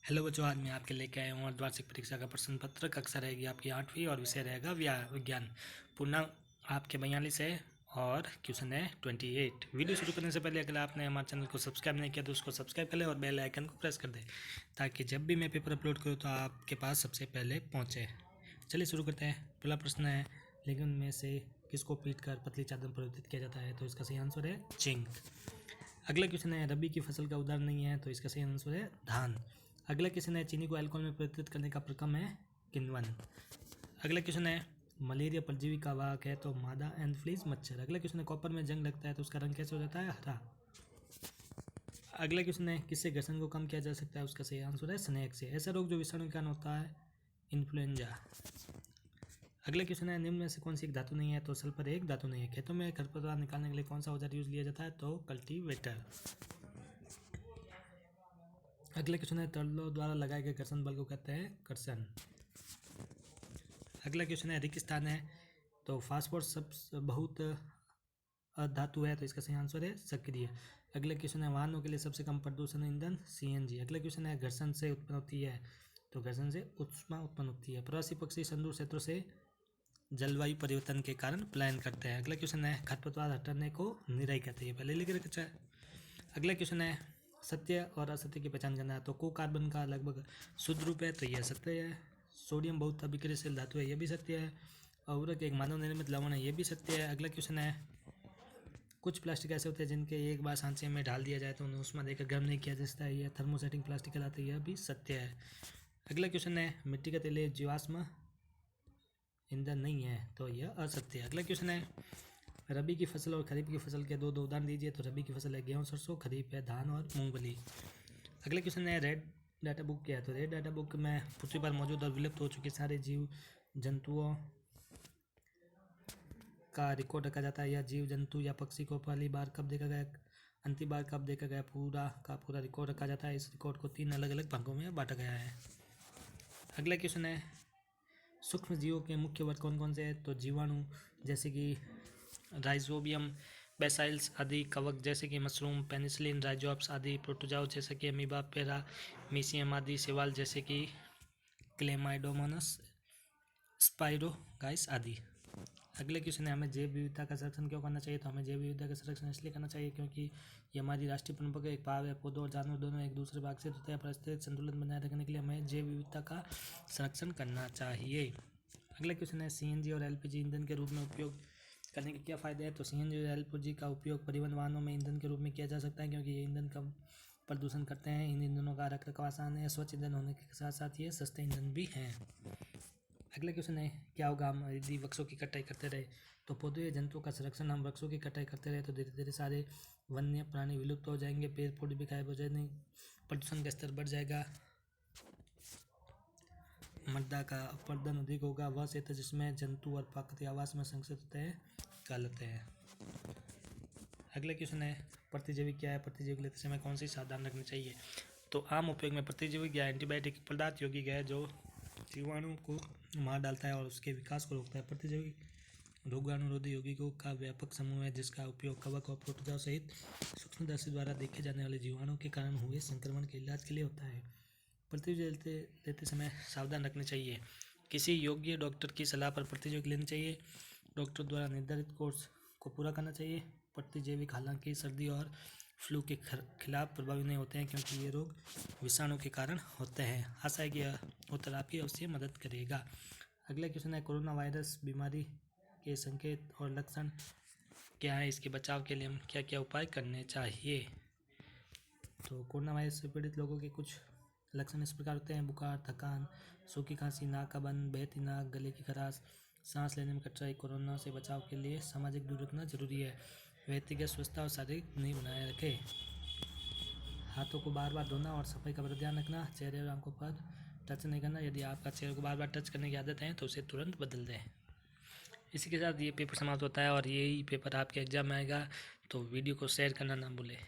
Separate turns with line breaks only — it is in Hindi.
हेलो बच्चों, आज मैं आपके लेके आया हूँ अर्धवार्षिक परीक्षा का प्रश्न पत्र। कक्षा रहेगी आपकी 8वीं और विषय रहेगा विज्ञान। पूर्णांक आपके 42 है और क्वेश्चन है 28। वीडियो शुरू करने से पहले अगर आपने हमारे चैनल को सब्सक्राइब नहीं किया तो उसको सब्सक्राइब कर ले और बेल आइकन को प्रेस कर दे ताकि जब भी मैं पेपर अपलोड करूँ तो आपके पास सबसे पहले पहुँचे। चलिए शुरू करते हैं। पहला प्रश्न है, लेकिन में से किसको पीट कर पतली चादर में परिवर्तित किया जाता है? तो इसका सही आंसर है जिंक। अगला क्वेश्चन है, रबी की फसल का उदाहरण नहीं है, तो इसका सही आंसर है धान। अगला क्वेश्चन है, चीनी को अल्कोहल में परिवर्तित करने का प्रक्रम है किण्वन। अगला क्वेश्चन है, मलेरिया परजीवी का वाहक है, तो मादा एनफ्लीज मच्छर। अगला क्वेश्चन है, कॉपर में जंग लगता है तो उसका रंग कैसे हो जाता है? हरा। अगला क्वेश्चन है, किससे घर्षण को कम किया जा सकता है? उसका सही आंसर है स्नेक से। ऐसा रोग जो विषाणु के कारण होता है इन्फ्लुएंजा। अगला क्वेश्चन है, निम्न में से कौन सी एक धातु नहीं है? तो सल्फर एक धातु नहीं है। खेतों में खरपतवार निकालने के लिए कौन सा औजार यूज लिया जाता है? तो कल्टीवेटर। अगला क्वेश्चन है, तरलों द्वारा लगाए गए घर्षण बल को कहते हैं कर्षण। अगला क्वेश्चन है, रेगिस्तान है तो फास्फोरस सब बहुत धातु है, तो इसका सही आंसर है सक्रिय। अगला क्वेश्चन है, वाहनों के लिए सबसे कम प्रदूषण ईंधन सीएनजी। अगला क्वेश्चन है, घर्षण से उत्पन्न होती है, तो घर्षण से ऊष्मा उत्पन्न होती है। प्रवासी पक्षी सुदूर क्षेत्रों से जलवायु परिवर्तन के कारण पलायन करते हैं। अगला क्वेश्चन है, खरपतवार हटाने को निराई कहते हैं, पहले लिख रखा है। अगला क्वेश्चन है, सत्य और असत्य की पहचान करना है, तो को कार्बन का लगभग शुद्ध रूप है, तो यह सत्य है। सोडियम बहुत अभिक्रियाशील धातु है, यह भी सत्य है। उर्वरक एक मानव निर्मित लवण है, यह भी सत्य है। अगला क्वेश्चन है, कुछ प्लास्टिक ऐसे होते हैं जिनके एक बार सांचे में डाल दिया जाए तो उन्हें उष्मा देकर गर्म नहीं किया जा सकता है, यह थर्मोसेटिंग प्लास्टिक कहलाते हैं, यह भी सत्य है। अगला क्वेश्चन है, मिट्टी का तेल जीवाश्म ईंधन नहीं है, तो यह असत्य है। अगला क्वेश्चन है, रबी की फसल और खरीफ की फसल के दो उदाहरण दीजिए। तो रबी की फसल है गेहूं सरसों, खरीफ है धान और मूंगफली। अगला क्वेश्चन है, रेड डाटा बुक क्या है? तो रेड डाटा बुक में पृथ्वी पर मौजूद और विलुप्त हो चुके सारे जीव जंतुओं का रिकॉर्ड रखा जाता है। यह जीव जंतु या पक्षी को पहली बार कब देखा गया, अंतिम बार कब देखा गया, पूरा का पूरा रिकॉर्ड रखा जाता है। इस रिकॉर्ड को 3 अलग अलग भागों में बांटा गया है। अगला क्वेश्चन है, सूक्ष्म जीवों के मुख्य वर्ग कौन कौन से हैं? तो जीवाणु जैसे कि राइजोबियम, बेसाइल्स आदि, कवक जैसे कि मशरूम, पेनिसिलिन, राइजोप्स आदि, प्रोटोजोआ जैसे कि अमीबा, पैरामीशियम आदि, शैवाल जैसे कि क्लेमाइडोमोनास, स्पाइरोगाइस आदि। अगले क्वेश्चन है, हमें जैव विविधता का संरक्षण क्यों करना चाहिए? तो हमें जैव विविधता का संरक्षण इसलिए करना चाहिए क्योंकि ये हमारी राष्ट्रीय परंपरा का एक भाग है। पौधों और जानवर दोनों एक दूसरे भाग से होते हैं। पारिस्थितिक संतुलन बनाए रखने के लिए हमें जैव विविधता का संरक्षण करना चाहिए। अगला क्वेश्चन है, सीएनजी और एलपीजी ईंधन के रूप में उपयोग करने के क्या फ़ायदे हैं? तो सीएनजी और एलपीजी का उपयोग परिवहन वाहनों में ईंधन के रूप में किया जा सकता है क्योंकि ये ईंधन कम प्रदूषण करते हैं। इन ईंधनों का रख रखाव आसान है, स्वच्छ ईंधन होने के साथ साथ ये सस्ते ईंधन भी हैं। अगला क्वेश्चन है, क्या होगा हम यदि वृक्षों की कटाई करते रहे? तो पौधों या जंतुओं का संरक्षण, हम वृक्षों की कटाई करते रहे तो धीरे धीरे सारे वन्य प्राणी विलुप्त हो जाएंगे, पेड़ पौधे भी गायब हो जाएंगे, प्रदूषण का स्तर बढ़ जाएगा, मृदा का अपरदन अधिक होगा। वह क्षेत्र जिसमें जंतु और प्राकृतिक आवास में संरक्षित होते हैं कहलाते हैं। अगला क्वेश्चन है, प्रतिजैवी क्या है? प्रतिजैविक लेते समय कौन सी सावधान रखनी चाहिए? तो आम उपयोग में प्रतिजैविक या एंटीबायोटिक पदार्थ यौगिक है जो जीवाणु को मार डालता है और उसके विकास को रोकता है। प्रतिजैविक रोगाणुरोधी यौगिकों का व्यापक समूह है जिसका उपयोग कवक और प्रोटोजोआ सहित सूक्ष्मदर्शी द्वारा देखे जाने वाले जीवाणु के कारण हुए संक्रमण के इलाज के लिए होता है। प्रतिजैविक लेते समय सावधान रखनी चाहिए। किसी योग्य डॉक्टर की सलाह पर प्रतिजैविक लेनी चाहिए। डॉक्टर द्वारा निर्धारित कोर्स को पूरा करना चाहिए। प्रतिजैविक हालांकि सर्दी और फ्लू के खिलाफ प्रभावी नहीं होते हैं क्योंकि ये रोग विषाणु के कारण होते हैं। आशा है कि यह उत्तर आपकी अवश्य मदद करेगा। अगला क्वेश्चन है, कोरोना वायरस बीमारी के संकेत और लक्षण क्या है? इसके बचाव के लिए हम क्या क्या उपाय करने चाहिए? तो कोरोना वायरस से पीड़ित लोगों के कुछ लक्षण इस प्रकार होते हैं: बुखार, थकान, सूखी खांसी, नाक का बंद, बहती नाक, गले की खराश, सांस लेने में कठिनाई। कोरोना से बचाव के लिए सामाजिक दूरी रखना जरूरी है। व्यक्तिगत स्वच्छता और शारीरिक दूरी बनाए रखें। हाथों को बार बार धोना और सफाई का बड़ा ध्यान रखना। चेहरे और आंखों पर टच नहीं करना। यदि आपका चेहरे को बार बार टच करने की आदत है तो उसे तुरंत बदल दें। इसी के साथ ये पेपर समाप्त होता है और यही पेपर आपके एग्जाम में आएगा, तो वीडियो को शेयर करना ना भूलें।